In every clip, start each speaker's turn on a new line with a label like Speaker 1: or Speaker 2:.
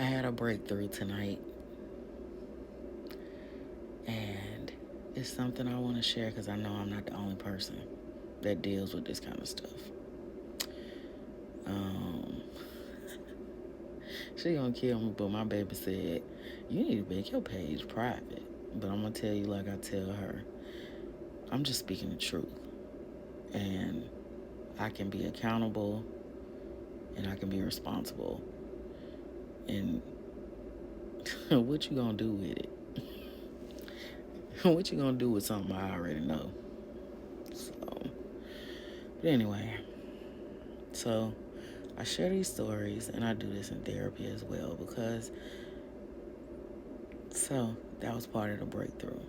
Speaker 1: I had a breakthrough tonight, and it's something I want to share because I know I'm not the only person that deals with this kind of stuff. Um, she gonna kill me, but my baby said, "You need to make your page private." But I'm gonna tell you, like I tell her, I'm just speaking the truth, and I can be accountable, and I can be responsible. And what you gonna do with it? What you gonna do with something I already know? So, but anyway, so I share these stories, and I do this in therapy as well because that was part of the breakthrough.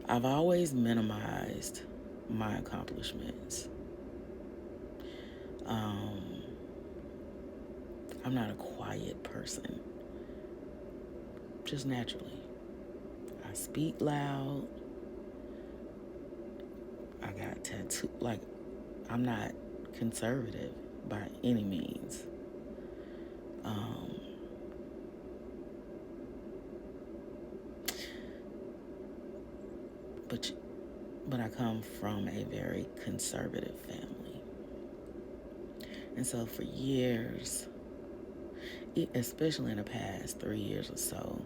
Speaker 1: I've always minimized my accomplishments. Um, I'm not a quiet person, just naturally. I speak loud. I got tattoo. Like, I'm not conservative by any means. Um, but but I come from a very conservative family, and so for years, especially in the past 3 years or so,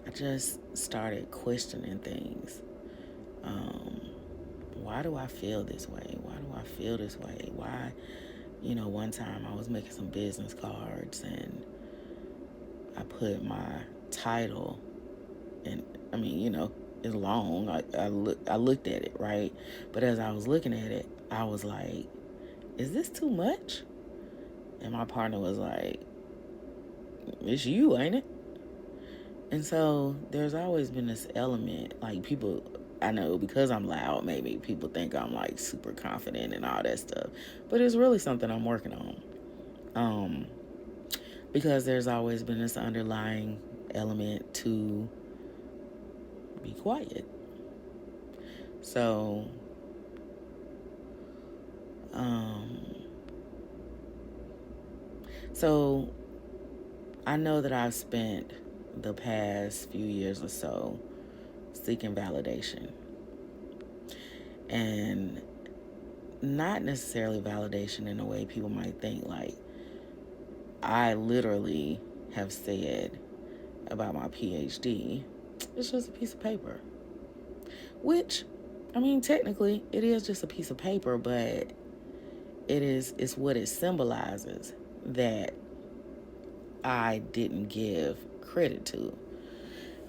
Speaker 1: I just started questioning things. Um, why do I feel this way? Why do I feel this way? Why, one time I was making some business cards and I put my title, and I mean, it's long. I looked at it, right? But as I was looking at it, I was like, is this too much? And my partner was like, it's you, ain't it? And so there's always been this element, like people, I know because I'm loud, maybe people think I'm like super confident and all that stuff. But it's really something I'm working on. Um, because there's always been this underlying element to be quiet. So, um, so I know that I've spent the past few years or so seeking validation. And not necessarily validation in a way people might think. Like, I literally have said about my PhD, it's just a piece of paper. Which, I mean, technically, it is just a piece of paper, but it's what it symbolizes that I didn't give credit to.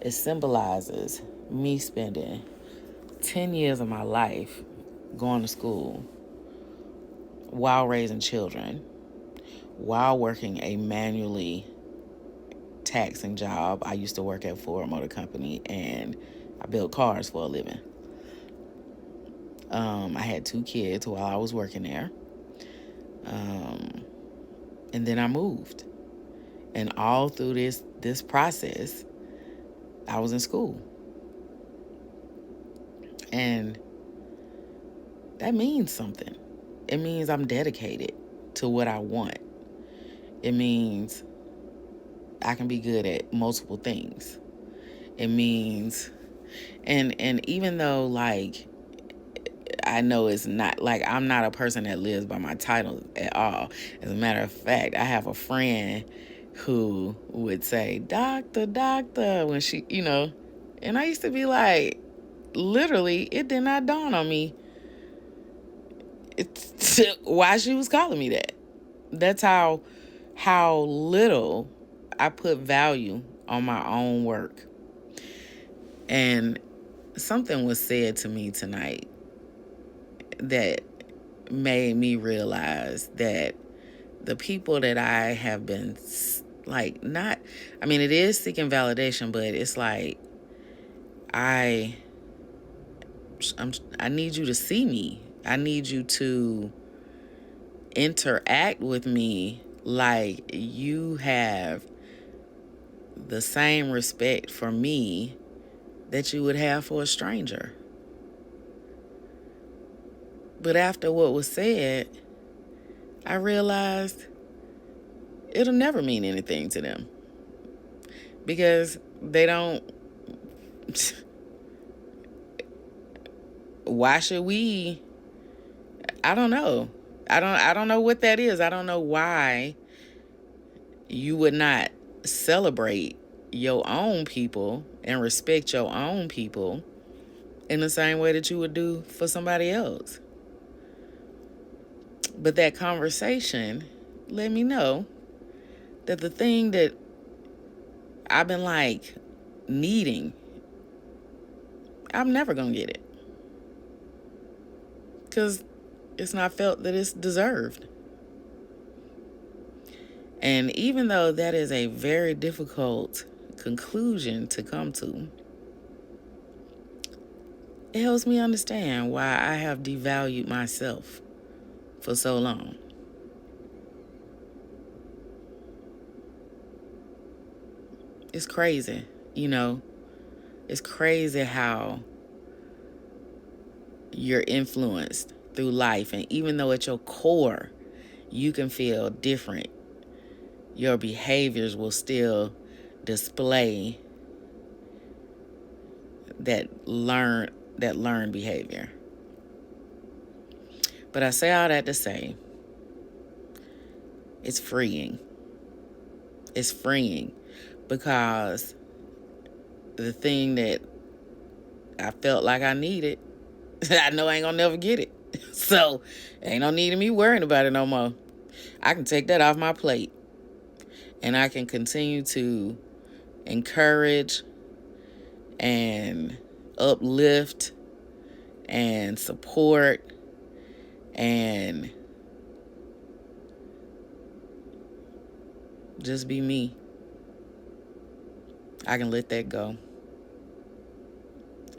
Speaker 1: It symbolizes me spending 10 years of my life going to school while raising children, while working a manually taxing job. I used to work at Ford Motor Company and I built cars for a living. I had 2 kids while I was working there. And then I moved. And all through this process, I was in school. And that means something. It means I'm dedicated to what I want. It means I can be good at multiple things. It means, and even though, like, I know it's not, like, I'm not a person that lives by my title at all. As a matter of fact, I have a friend who would say, doctor, doctor, when she, and I used to be like, literally, it did not dawn on me why she was calling me that. That's how little I put value on my own work. And something was said to me tonight that made me realize that the people that I have been, like, not, I mean, it is seeking validation, but it's like I need you to see me. I need you to interact with me like you have the same respect for me that you would have for a stranger. But after what was said, I realized it'll never mean anything to them because they don't. Why should we? I don't know. I don't know what that is. I don't know why you would not celebrate your own people and respect your own people in the same way that you would do for somebody else. But that conversation let me know that the thing that I've been like needing, I'm never going to get it. Because it's not felt that it's deserved. And even though that is a very difficult conclusion to come to, it helps me understand why I have devalued myself for so long. It's crazy, it's crazy how you're influenced through life. And even though at your core, you can feel different, your behaviors will still display that learned behavior. But I say all that to say, it's freeing. It's freeing because the thing that I felt like I needed, I know I ain't gonna never get it. So ain't no need of me worrying about it no more. I can take that off my plate and I can continue to encourage and uplift and support and just be me. I can let that go.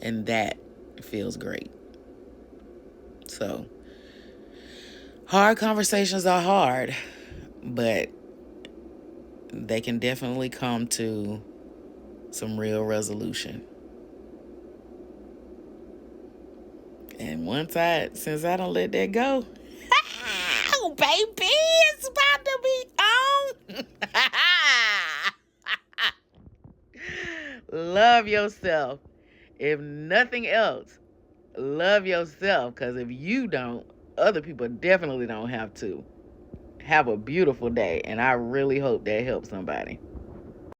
Speaker 1: And that feels great. So, hard conversations are hard, but they can definitely come to some real resolution. And since I don't let that go, oh, baby, it's about to be on. Love yourself. If nothing else, love yourself, because if you don't, other people definitely don't have to. Have a beautiful day, and I really hope that helps somebody.